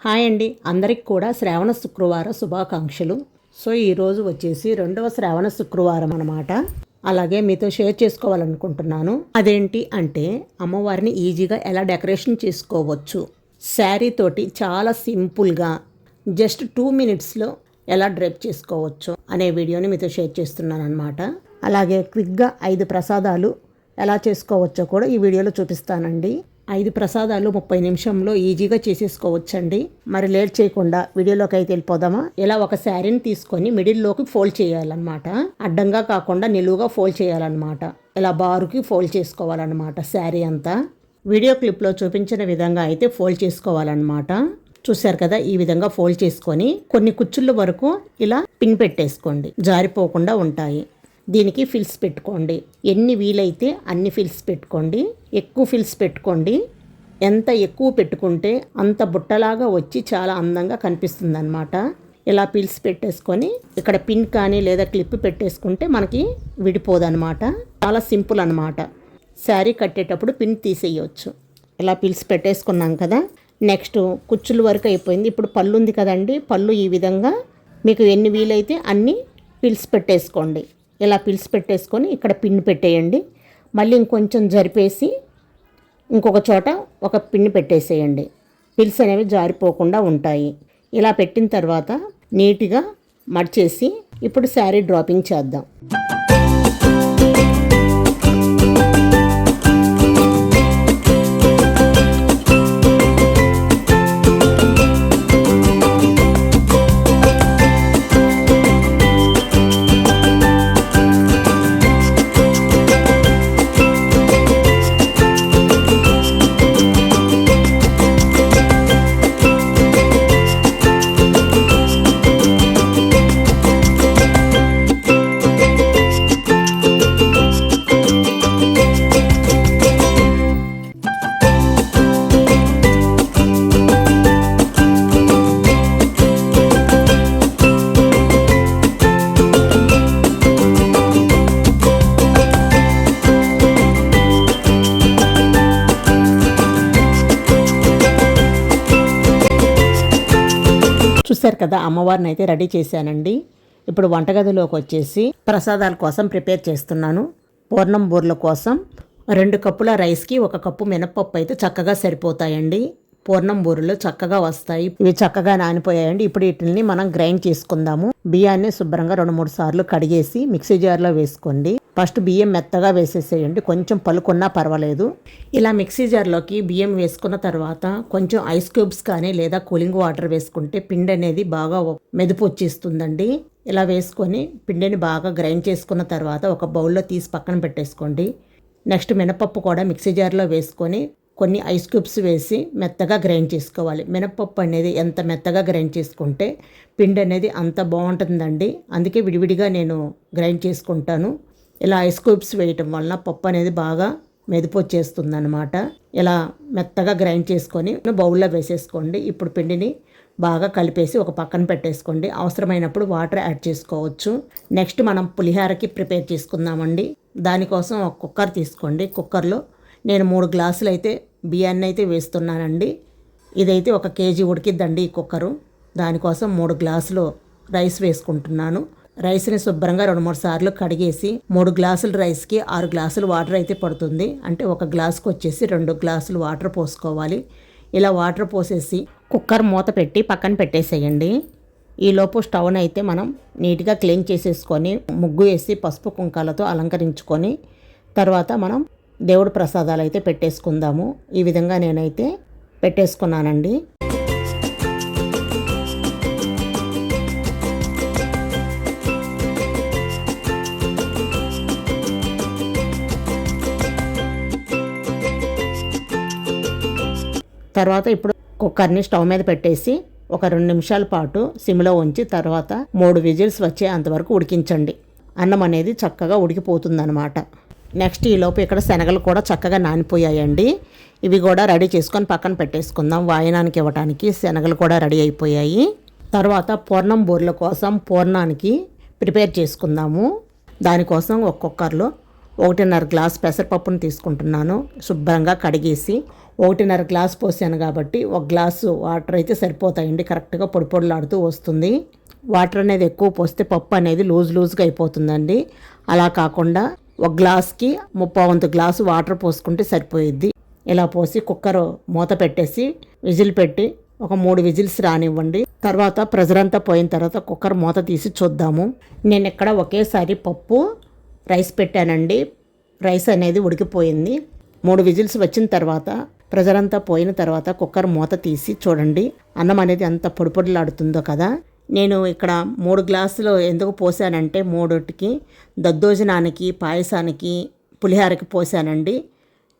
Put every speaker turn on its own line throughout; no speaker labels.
Hi అండి, అందరికి కూడా శ్రావణ శుక్రవార శుభాకాంక్షలు. సో ఈరోజు వచ్చేసి 2వ శ్రావణ శుక్రవారం అనమాట. అలాగే మీతో షేర్ చేసుకోవాలనుకుంటున్నాను. అదేంటి అంటే అమ్మవారిని ఈజీగా ఎలా డెకరేషన్ చేసుకోవచ్చు, శారీ తోటి చాలా సింపుల్గా జస్ట్ 2 మినిట్స్లో ఎలా డ్రెప్ చేసుకోవచ్చు అనే వీడియోని మీతో షేర్ చేస్తున్నాను అనమాట. అలాగే క్విక్గా 5 ప్రసాదాలు ఎలా చేసుకోవచ్చో కూడా ఈ వీడియోలో చూపిస్తానండి. 5 ప్రసాదాలు 30 నిమిషంలో ఈజీగా చేసేసుకోవచ్చండి. మరి లేట్ చేయకుండా వీడియోలోకి అయితే వెళ్ళిపోదామా. ఇలా ఒక శారీని తీసుకొని మిడిల్లోకి ఫోల్డ్ చేయాలన్నమాట. అడ్డంగా కాకుండా నిలువుగా ఫోల్డ్ చేయాలన్నమాట. ఇలా బారుకి ఫోల్డ్ చేసుకోవాలన్నమాట. శారీ అంతా వీడియో క్లిప్లో చూపించిన విధంగా అయితే ఫోల్డ్ చేసుకోవాలన్నమాట. చూశారు కదా, ఈ విధంగా ఫోల్డ్ చేసుకొని కొన్ని కుచ్చుళ్ళ వరకు ఇలా పిన్ పెట్టేసుకోండి, జారిపోకుండా ఉంటాయి. దీనికి ఫిల్స్ పెట్టుకోండి, ఎన్ని వీలైతే అన్ని ఫిల్స్ పెట్టుకోండి. ఎక్కువ ఫిల్స్ పెట్టుకోండి. ఎంత ఎక్కువ పెట్టుకుంటే అంత బుట్టలాగా వచ్చి చాలా అందంగా కనిపిస్తుంది అనమాట. ఇలా పిల్స్ పెట్టేసుకొని ఇక్కడ పిన్ కానీ లేదా క్లిప్ పెట్టేసుకుంటే మనకి విడిపోదన్నమాట. చాలా సింపుల్ అనమాట. శారీ కట్టేటప్పుడు పిన్ తీసేయచ్చు. ఇలా పిల్స్ పెట్టేసుకున్నాం కదా. నెక్స్ట్ కుచ్చుల వరకు అయిపోయింది. ఇప్పుడు పళ్ళు ఉంది కదండి, పళ్ళు ఈ విధంగా మీకు ఎన్ని వీలైతే అన్ని పిల్స్ పెట్టేసుకోండి. ఇలా పిల్స్ పెట్టేసుకొని ఇక్కడ పిన్ పెట్టేయండి. మళ్ళీ ఇంకొంచెం జరిపేసి ఇంకొక చోట ఒక పిన్ పెట్టేసేయండి. పిల్స్ అనేవి జారిపోకుండా ఉంటాయి. ఇలా పెట్టిన తర్వాత నీట్గా మడిచేసి ఇప్పుడు శారీ డ్రాపింగ్ చేద్దాం. చూసారు కదా, అమ్మవారిని అయితే రెడీ చేశానండి. ఇప్పుడు వంటగదిలోకి వచ్చేసి ప్రసాదాల కోసం ప్రిపేర్ చేస్తున్నాను. పూర్ణం బూరెల కోసం 2 కప్పుల రైస్కి 1 కప్పు మినపప్పు అయితే చక్కగా సరిపోతాయండి. పూర్ణం బూరెలు చక్కగా వస్తాయి. ఇవి చక్కగా నానిపోయాయండి. ఇప్పుడు వీటిని మనం గ్రైండ్ చేసుకుందాము. బియ్యాన్ని శుభ్రంగా 2-3 సార్లు కడిగేసి మిక్సీ జార్లో వేసుకోండి. ఫస్ట్ బియ్యం మెత్తగా వేసేసేయండి, కొంచెం పలుకున్నా పర్వాలేదు. ఇలా మిక్సీ జార్లోకి బియ్యం వేసుకున్న తర్వాత కొంచెం ఐస్ క్యూబ్స్ కానీ లేదా కూలింగ్ వాటర్ వేసుకుంటే పిండి అనేది బాగా మెదుపు వచ్చేస్తుందండి. ఇలా వేసుకొని పిండిని బాగా గ్రైండ్ చేసుకున్న తర్వాత ఒక బౌల్లో తీసి పక్కన పెట్టేసుకోండి. నెక్స్ట్ మినపప్పు కూడా మిక్సీ జార్లో వేసుకొని కొన్ని ఐస్ క్యూబ్స్ వేసి మెత్తగా గ్రైండ్ చేసుకోవాలి. మినపప్పు అనేది ఎంత మెత్తగా గ్రైండ్ చేసుకుంటే పిండి అనేది అంత బాగుంటుందండి. అందుకే విడివిడిగా నేను గ్రైండ్ చేసుకుంటాను. ఇలా ఐస్ క్యూబ్స్ వేయటం వలన పప్పు అనేది బాగా మెదుపు వచ్చేస్తుంది అనమాట. ఇలా మెత్తగా గ్రైండ్ చేసుకొని బౌల్లో వేసేసుకోండి. ఇప్పుడు పిండిని బాగా కలిపేసి ఒక పక్కన పెట్టేసుకోండి. అవసరమైనప్పుడు వాటర్ యాడ్ చేసుకోవచ్చు. నెక్స్ట్ మనం పులిహోరకి ప్రిపేర్ చేసుకుందామండి. దానికోసం ఒక కుక్కర్ తీసుకోండి. కుక్కర్లో నేను 3 గ్లాసులు అయితే బియ్యాన్ని అయితే వేస్తున్నానండి. ఇదైతే 1 కేజీ ఉడికిద్దండి ఈ కుక్కరు. దానికోసం 3 గ్లాసులు రైస్ వేసుకుంటున్నాను. రైస్ని శుభ్రంగా 2-3 సార్లు కడిగేసి 3 గ్లాసుల రైస్కి 6 గ్లాసులు వాటర్ అయితే పడుతుంది. అంటే 1 గ్లాసుకి వచ్చేసి 2 గ్లాసులు వాటర్ పోసుకోవాలి. ఇలా వాటర్ పోసేసి కుక్కర్ మూత పెట్టి పక్కన పెట్టేసేయండి. ఈలోపు స్టవ్ని అయితే మనం నీట్గా క్లీన్ చేసేసుకొని ముగ్గు వేసి పసుపు కుంకాలతో అలంకరించుకొని తర్వాత మనం దేవుడు ప్రసాదాలు అయితే పెట్టేసుకుందాము. ఈ విధంగా నేనైతే పెట్టేసుకున్నానండి. తర్వాత ఇప్పుడు కుక్కర్ని స్టవ్ మీద పెట్టేసి ఒక 2 నిమిషాల పాటు సిమ్లో ఉంచి తర్వాత 3 విజిల్స్ వచ్చే అంతవరకు ఉడికించండి. అన్నం అనేది చక్కగా ఉడికిపోతుందన్నమాట. నెక్స్ట్ ఈలోపు ఇక్కడ శనగలు కూడా చక్కగా నానిపోయాయండి. ఇవి కూడా రెడీ చేసుకొని పక్కన పెట్టేసుకుందాం. వాయనానికి ఇవ్వడానికి శనగలు కూడా రెడీ అయిపోయాయి. తర్వాత పూర్ణం బూరెల కోసం పూర్ణానికి ప్రిపేర్ చేసుకుందాము. దానికోసం ఒక కుక్కర్లో 1.5 గ్లాస్ పెసరపప్పును తీసుకుంటున్నాను. శుభ్రంగా కడిగేసి 1.5 గ్లాస్ పోసాను కాబట్టి 1 గ్లాసు వాటర్ అయితే సరిపోతాయండి. కరెక్ట్గా పొడి పొడిలాడుతూ వస్తుంది. వాటర్ అనేది ఎక్కువ పోస్తే పప్పు అనేది లూజ్గా అయిపోతుందండి. అలా కాకుండా 1 గ్లాస్కి 3/4 గ్లాసు వాటర్ పోసుకుంటే సరిపోయిద్ది. ఇలా పోసి కుక్కర్ మూత పెట్టేసి విజిల్ పెట్టి ఒక 3 విజిల్స్ రానివ్వండి. తర్వాత ప్రెజర్ అంతా పోయిన తర్వాత కుక్కర్ మూత తీసి చూద్దాము. నేను ఇక్కడ ఒకేసారి పప్పు రైస్ పెట్టానండి. రైస్ అనేది ఉడికిపోయింది. 3 విజిల్స్ వచ్చిన తర్వాత ప్రెజర్ అంతా పోయిన తర్వాత కుక్కర్ మూత తీసి చూడండి అన్నం అనేది ఎంత పొడి పొడిలాడుతుందో కదా. నేను ఇక్కడ 3 గ్లాసులు ఎందుకు పోసానంటే 3టికి దద్దోజనానికి, పాయసానికి, పులిహారకి పోసానండి.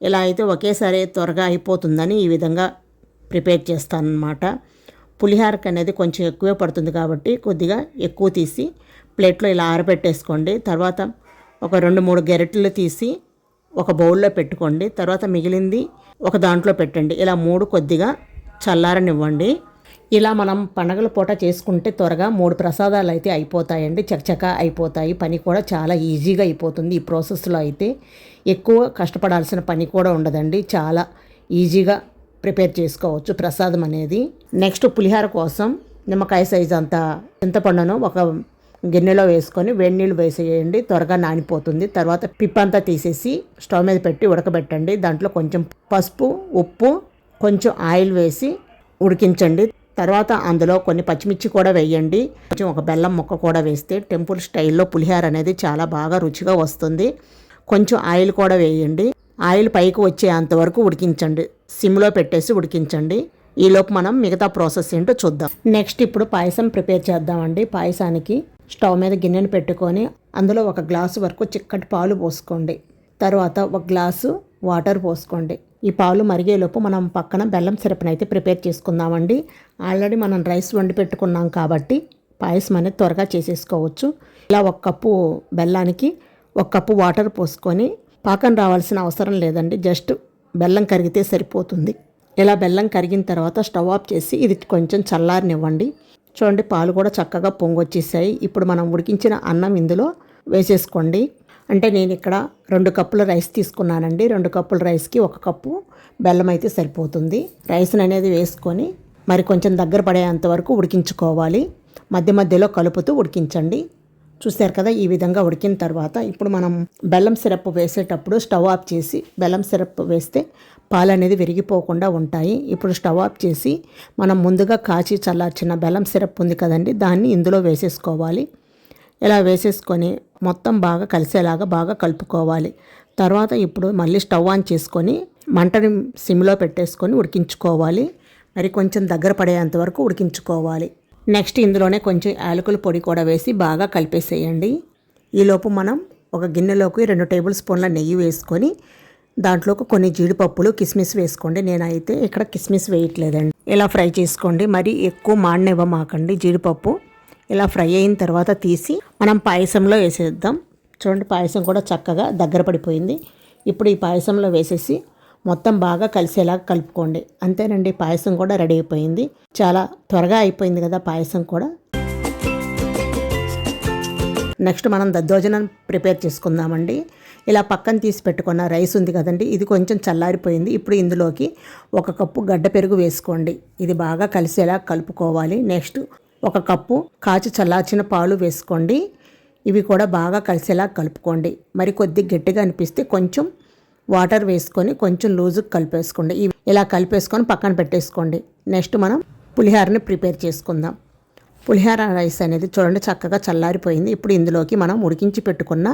ఇలా అయితే ఒకేసారి త్వరగా అయిపోతుందని ఈ విధంగా ప్రిపేర్ చేస్తానన్నమాట. పులిహారకి అనేది కొంచెం ఎక్కువే పడుతుంది కాబట్టి కొద్దిగా ఎక్కువ తీసి ప్లేట్లో ఇలా ఆరబెట్టేసుకోండి. తర్వాత ఒక 2-3 గెరిటెలు తీసి ఒక బౌల్లో పెట్టుకోండి. తర్వాత మిగిలింది ఒక దాంట్లో పెట్టండి. ఇలా 3 కొద్దిగా చల్లారనివ్వండి. ఇలా మనం పండగల పూట చేసుకుంటే త్వరగా 3 ప్రసాదాలు అయితే అయిపోతాయండి. చకచక అయిపోతాయి. పని కూడా చాలా ఈజీగా అయిపోతుంది. ఈ ప్రాసెస్లో అయితే ఎక్కువ కష్టపడాల్సిన పని కూడా ఉండదండి. చాలా ఈజీగా ప్రిపేర్ చేసుకోవచ్చు ప్రసాదం అనేది. నెక్స్ట్ పులిహార కోసం నిమ్మకాయ సైజు అంత చింతపండును ఒక గిన్నెలో వేసుకొని వేడి నీళ్ళు వేసేయండి. త్వరగా నానిపోతుంది. తర్వాత పిప్పంతా తీసేసి స్టవ్ మీద పెట్టి ఉడకబెట్టండి. దాంట్లో కొంచెం పసుపు, ఉప్పు, కొంచెం ఆయిల్ వేసి ఉడికించండి. తర్వాత అందులో కొన్ని పచ్చిమిర్చి కూడా వేయండి. కొంచెం ఒక బెల్లం ముక్క కూడా వేస్తే టెంపుల్ స్టైల్లో పులిహార అనేది చాలా బాగా రుచిగా వస్తుంది. కొంచెం ఆయిల్ కూడా వేయండి. ఆయిల్ పైకి వచ్చేంతవరకు ఉడికించండి. సిమ్లో పెట్టేసి ఉడికించండి. ఈలోపు మనం మిగతా ప్రాసెస్ ఏంటో చూద్దాం. నెక్స్ట్ ఇప్పుడు పాయసం ప్రిపేర్ చేద్దామండి. పాయసానికి స్టవ్ మీద గిన్నెను పెట్టుకొని అందులో 1 గ్లాసు వరకు చిక్కటి పాలు పోసుకోండి. తర్వాత 1 గ్లాసు వాటర్ పోసుకోండి. ఈ పాలు మరిగేలోపు మనం పక్కన బెల్లం సిరప్ని అయితే ప్రిపేర్ చేసుకుందామండి. ఆల్రెడీ మనం రైస్ వండి పెట్టుకున్నాం కాబట్టి పాయసం అనేది త్వరగా చేసేసుకోవచ్చు. ఇలా 1 కప్పు బెల్లానికి 1 కప్పు వాటర్ పోసుకొని పాకం రావాల్సిన అవసరం లేదండి. జస్ట్ బెల్లం కరిగితే సరిపోతుంది. ఇలా బెల్లం కరిగిన తర్వాత స్టవ్ ఆఫ్ చేసి ఇది కొంచెం చల్లారనివ్వండి. చూడండి పాలు కూడా చక్కగా పొంగొచ్చేసాయి. ఇప్పుడు మనం ఉడికించిన అన్నం ఇందులో వేసేసుకోండి. అంటే నేను ఇక్కడ 2 కప్పుల రైస్ తీసుకున్నానండి. 2 కప్పుల రైస్కి 1 కప్పు బెల్లం అయితే సరిపోతుంది. రైస్ని అనేది వేసుకొని మరి కొంచెం దగ్గర పడేంత వరకు ఉడికించుకోవాలి. మధ్య మధ్యలో కలుపుతూ ఉడికించండి. చూశారు కదా, ఈ విధంగా ఉడికిన తర్వాత ఇప్పుడు మనం బెల్లం సిరప్ వేసేటప్పుడు స్టవ్ ఆఫ్ చేసి బెల్లం సిరప్ వేస్తే పాలు అనేది విరిగిపోకుండా ఉంటాయి. ఇప్పుడు స్టవ్ ఆఫ్ చేసి మనం ముందుగా కాచి చల్లార్చిన బెల్లం సిరప్ ఉంది కదండి, దాన్ని ఇందులో వేసేసుకోవాలి. ఇలా వేసేసుకొని మొత్తం బాగా కలిసేలాగా బాగా కలుపుకోవాలి. తర్వాత ఇప్పుడు మళ్ళీ స్టవ్ ఆన్ చేసుకొని మంటని సిమ్లో పెట్టేసుకొని ఉడికించుకోవాలి. మరి కొంచెం దగ్గర పడేంత వరకు ఉడికించుకోవాలి. నెక్స్ట్ ఇందులోనే కొంచెం యాలకుల పొడి కూడా వేసి బాగా కలిపేసేయండి. ఈలోపు మనం ఒక గిన్నెలోకి 2 టేబుల్ స్పూన్ల నెయ్యి వేసుకొని దాంట్లోకి కొన్ని జీడిపప్పులు, కిస్మిస్ వేసుకోండి. నేనైతే ఇక్కడ కిస్మిస్ వేయట్లేదండి. ఇలా ఫ్రై చేసుకోండి. మరి ఎక్కువ మాడనివ్వమాకండి జీడిపప్పు. ఇలా ఫ్రై అయిన తర్వాత తీసి మనం పాయసంలో వేసేద్దాం. చూడండి పాయసం కూడా చక్కగా దగ్గర పడిపోయింది. ఇప్పుడు ఈ పాయసంలో వేసేసి మొత్తం బాగా కలిసేలా కలుపుకోండి. అంతేనండి, పాయసం కూడా రెడీ అయిపోయింది. చాలా త్వరగా అయిపోయింది కదా పాయసం కూడా. నెక్స్ట్ మనం దద్దోజనం ప్రిపేర్ చేసుకుందామండి. ఇలా పక్కన తీసి పెట్టుకున్న రైస్ ఉంది కదండి, ఇది కొంచెం చల్లారిపోయింది. ఇప్పుడు ఇందులోకి 1 కప్పు గడ్డ పెరుగు వేసుకోండి. ఇది బాగా కలిసేలా కలుపుకోవాలి. నెక్స్ట్ 1 కప్పు కాచి చల్లార్చిన పాలు వేసుకోండి. ఇవి కూడా బాగా కలిసేలా కలుపుకోండి. మరి కొద్ది గట్టిగా అనిపిస్తే కొంచెం వాటర్ వేసుకొని కొంచెం లూజుగా కలిపేసుకోండి. ఇలా కలిపేసుకొని పక్కన పెట్టేసుకోండి. నెక్స్ట్ మనం పులిహారని ప్రిపేర్ చేసుకుందాం. పులిహార రైస్ అనేది చూడండి చక్కగా చల్లారిపోయింది. ఇప్పుడు ఇందులోకి మనం ఉడికించి పెట్టుకున్న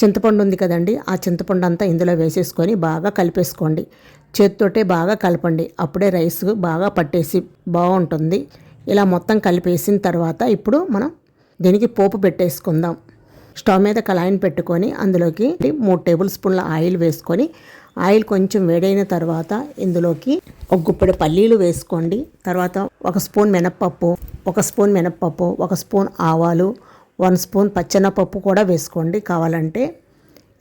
చింతపండు ఉంది కదండి, ఆ చింతపండు అంతా ఇందులో వేసేసుకొని బాగా కలిపేసుకోండి. చేతితోటే బాగా కలపండి. అప్పుడే రైస్ బాగా పట్టేసి బాగుంటుంది. ఇలా మొత్తం కలిపేసిన తర్వాత ఇప్పుడు మనం దీనికి పోపు పెట్టేసుకుందాం. స్టవ్ మీద కళాయిని పెట్టుకొని అందులోకి 3 టేబుల్ స్పూన్ల ఆయిల్ వేసుకొని ఆయిల్ కొంచెం వేడైన తర్వాత ఇందులోకి 1 గుప్పెడు పల్లీలు వేసుకోండి. తర్వాత 1 స్పూన్ మినప్పప్పు, 1 స్పూన్ ఆవాలు, 1 స్పూన్ పచ్చెనపప్పు కూడా వేసుకోండి కావాలంటే.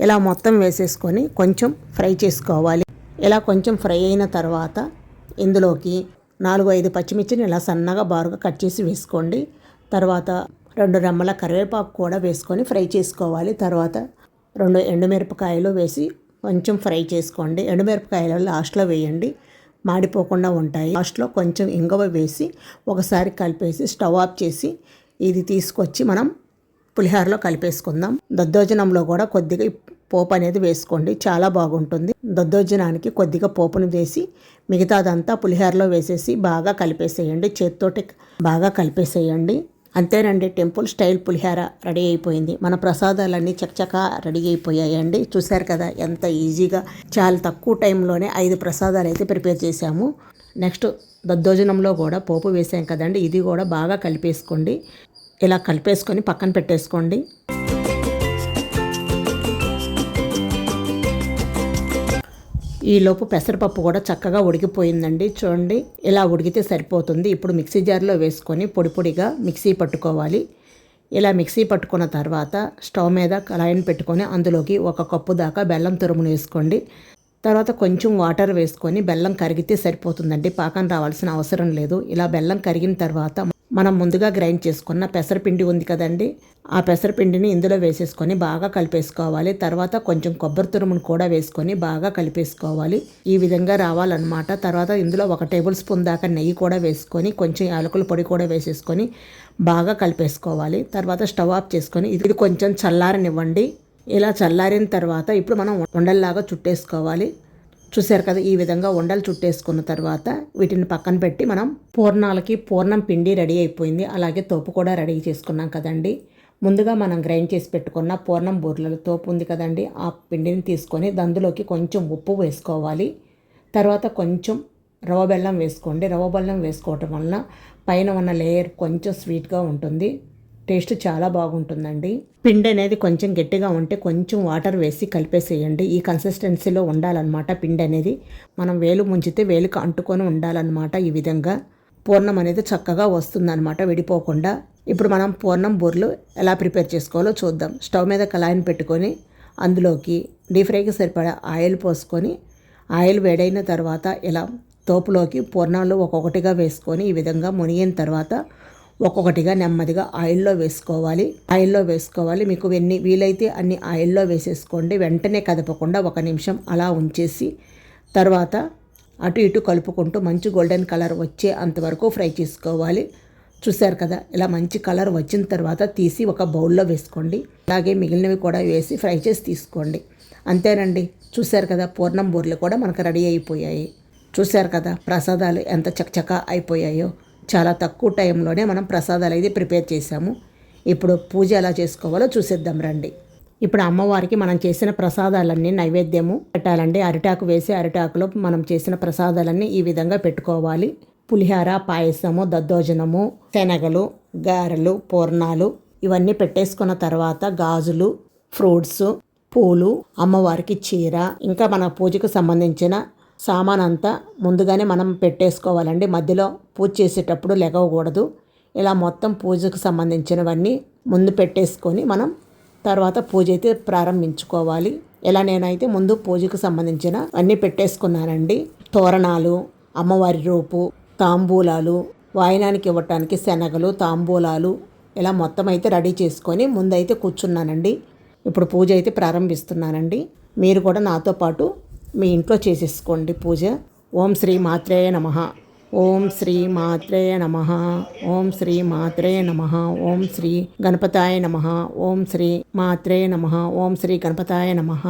ఇలా మొత్తం వేసేసుకొని కొంచెం ఫ్రై చేసుకోవాలి. ఇలా కొంచెం ఫ్రై అయిన తర్వాత ఇందులోకి 4-5 పచ్చిమిర్చిని ఇలా సన్నగా బారుగా కట్ చేసి వేసుకోండి. తర్వాత 2 రెమ్మల కరివేపాకు కూడా వేసుకొని ఫ్రై చేసుకోవాలి. తర్వాత 2 ఎండుమిరపకాయలు వేసి కొంచెం ఫ్రై చేసుకోండి. ఎండుమిరపకాయలు లాస్ట్లో వేయండి. మాడిపోకుండా ఉంటాయి. లాస్ట్లో కొంచెం ఇంగువ వేసి ఒకసారి కలిపేసి స్టవ్ ఆఫ్ చేసి ఇది తీసుకొచ్చి మనం పులిహోరలో కలిపేసుకుందాం. దద్దోజనంలో కూడా కొద్దిగా పోపు అనేది వేసుకోండి, చాలా బాగుంటుంది. దద్దోజనానికి కొద్దిగా పోపును వేసి మిగతాదంతా పులిహోరలో వేసేసి బాగా కలిపేసేయండి. చేతితోటి బాగా కలిపేసేయండి. అంతేనండి, టెంపుల్ స్టైల్ పులిహోర రెడీ అయిపోయింది. మన ప్రసాదాలన్నీ చకచకా రెడీ అయిపోయాయండి. చూశారు కదా ఎంత ఈజీగా, చాలా తక్కువ టైంలోనే 5 ప్రసాదాలు అయితే ప్రిపేర్ చేశాము. నెక్స్ట్ దద్దోజనంలో కూడా పోపు వేసాం కదండి, ఇది కూడా బాగా కలిపేసుకోండి. ఇలా కలిపేసుకొని పక్కన పెట్టేసుకోండి. ఈలోపు పెసరపప్పు కూడా చక్కగా ఉడికిపోయిందండి. చూడండి, ఇలా ఉడికితే సరిపోతుంది. ఇప్పుడు మిక్సీ జార్లో వేసుకొని పొడి పొడిగా మిక్సీ పట్టుకోవాలి. ఇలా మిక్సీ పట్టుకున్న తర్వాత స్టవ్ మీద కళాయిని పెట్టుకొని అందులోకి 1 కప్పు దాకా బెల్లం తురుమును వేసుకోండి. తర్వాత కొంచెం వాటర్ వేసుకొని బెల్లం కరిగితే సరిపోతుందండి, పాకం రావాల్సిన అవసరం లేదు. ఇలా బెల్లం కరిగిన తర్వాత మనం ముందుగా గ్రైండ్ చేసుకున్న పెసరపిండి ఉంది కదండి, ఆ పెసరపిండిని ఇందులో వేసేసుకొని బాగా కలిపేసుకోవాలి. తర్వాత కొంచెం కొబ్బరి తురుమును కూడా వేసుకొని బాగా కలిపేసుకోవాలి. ఈ విధంగా రావాలన్నమాట. తర్వాత ఇందులో 1 టేబుల్ స్పూన్ దాకా నెయ్యి కూడా వేసుకొని కొంచెం యాలకుల పొడి కూడా వేసేసుకొని బాగా కలిపేసుకోవాలి. తర్వాత స్టవ్ ఆఫ్ చేసుకొని ఇది కొంచెం చల్లారనివ్వండి. ఇలా చల్లారిన తర్వాత ఇప్పుడు మనం ఉండల్లాగా చుట్టేసుకోవాలి. చూశారు కదా, ఈ విధంగా ఉండలు చుట్టేసుకున్న తర్వాత వీటిని పక్కన పెట్టి మనం పూర్ణాలకి పూర్ణం పిండి రెడీ అయిపోయింది. అలాగే తోపు కూడా రెడీ చేసుకున్నాం కదండి. ముందుగా మనం గ్రైండ్ చేసి పెట్టుకున్న పూర్ణం బూరెల తోపు ఉంది కదండి, ఆ పిండిని తీసుకొని అందులోకి కొంచెం ఉప్పు వేసుకోవాలి. తర్వాత కొంచెం రవ్వ బెల్లం వేసుకోండి. రవ్వ బెల్లం వేసుకోవటం వలన పైన ఉన్న లేయర్ కొంచెం స్వీట్గా ఉంటుంది, టేస్ట్ చాలా బాగుంటుందండి. పిండి అనేది కొంచెం గట్టిగా ఉంటే కొంచెం వాటర్ వేసి కలిపేసేయండి. ఈ కన్సిస్టెన్సీలో ఉండాలన్నమాట. పిండి అనేది మనం వేలు ముంచితే వేలుకు అంటుకొని ఉండాలన్నమాట. ఈ విధంగా పూర్ణం అనేది చక్కగా వస్తుందన్నమాట, విడిపోకుండా. ఇప్పుడు మనం పూర్ణం బూరెలు ఎలా ప్రిపేర్ చేసుకోవాలో చూద్దాం. స్టవ్ మీద కళాయిని పెట్టుకొని అందులోకి డీప్ ఫ్రైకి సరిపడా ఆయిల్ పోసుకొని ఆయిల్ వేడైన తర్వాత ఇలా తోపులోకి పూర్ణాలు ఒక్కొక్కటిగా వేసుకొని ఈ విధంగా మునిగిన తర్వాత ఒక్కొక్కటిగా నెమ్మదిగా ఆయిల్లో వేసుకోవాలి. మీకు ఎన్ని వీలైతే అన్ని ఆయిల్లో వేసేసుకోండి. వెంటనే కదపకుండా 1 నిమిషం అలా ఉంచేసి తర్వాత అటు ఇటు కలుపుకుంటూ మంచి గోల్డెన్ కలర్ వచ్చే అంతవరకు ఫ్రై చేసుకోవాలి. చూశారు కదా, ఇలా మంచి కలర్ వచ్చిన తర్వాత తీసి ఒక బౌల్లో వేసుకోండి. అలాగే మిగిలినవి కూడా వేసి ఫ్రై చేసి తీసుకోండి. అంతేనండి, చూశారు కదా, పూర్ణం బూరెలు కూడా మనకు రెడీ అయిపోయాయి. చూశారు కదా ప్రసాదాలు ఎంత చకచకా అయిపోయాయో. చాలా తక్కువ టైంలోనే మనం ప్రసాదాలు అయితే ప్రిపేర్ చేసాము. ఇప్పుడు పూజ ఎలా చేసుకోవాలో చూసేద్దాం రండి. ఇప్పుడు అమ్మవారికి మనం చేసిన ప్రసాదాలన్నీ నైవేద్యము పెట్టాలండి. అరిటాకు వేసి అరిటాకులో మనం చేసిన ప్రసాదాలన్నీ ఈ విధంగా పెట్టుకోవాలి. పులిహార, పాయసము, దద్దోజనము, శనగలు, గారెలు, పూర్ణాలు ఇవన్నీ పెట్టేసుకున్న తర్వాత గాజులు, ఫ్రూట్స్, పూలు, అమ్మవారికి చీర, ఇంకా మన పూజకు సంబంధించిన సామాన్ అంతా ముందుగానే మనం పెట్టేసుకోవాలండి. మధ్యలో పూజ చేసేటప్పుడు లెగవకూడదు. ఇలా మొత్తం పూజకు సంబంధించినవన్నీ ముందు పెట్టేసుకొని మనం తర్వాత పూజ అయితే ప్రారంభించుకోవాలి. ఇలా నేనైతే ముందు పూజకు సంబంధించిన అన్నీ పెట్టేసుకున్నానండి. తోరణాలు, అమ్మవారి రూపు, తాంబూలాలు, వాయనానికి ఇవ్వటానికి శనగలు, తాంబూలాలు ఇలా మొత్తం అయితే రెడీ చేసుకొని ముందైతే కూర్చున్నానండి. ఇప్పుడు పూజ అయితే ప్రారంభిస్తున్నానండి. మీరు కూడా నాతో పాటు మీ ఇంట్లో చేసేసుకోండి పూజ. ఓం శ్రీ మాత్రేయ నమః. ఓం శ్రీ మాత్రేయ నమః. ఓం శ్రీ మాత్రేయ నమః. ఓం శ్రీ గణపతాయ నమః. ఓం శ్రీ మాత్రేయ నమః. ఓం శ్రీ గణపతాయ నమః.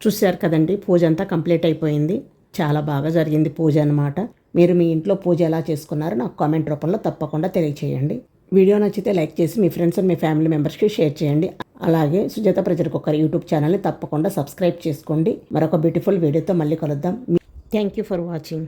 చూశారు కదండి, పూజ అంతా కంప్లీట్ అయిపోయింది. చాలా బాగా జరిగింది పూజ అన్నమాట. మీరు మీ ఇంట్లో పూజ ఎలా చేసుకున్నారో నాకు కామెంట్ రూపంలో తప్పకుండా తెలియచేయండి. వీడియో నచ్చితే లైక్ చేసి మీ ఫ్రెండ్స్ అండ్ మీ ఫ్యామిలీ మెంబర్స్కి షేర్ చేయండి. అలాగే సుజాత ప్రజల కుక్కర్ యూట్యూబ్ ఛానల్ని తప్పకుండా సబ్స్క్రైబ్ చేసుకోండి. మరొక బ్యూటిఫుల్ వీడియోతో మళ్ళీ కలుద్దాం. Thank you for watching.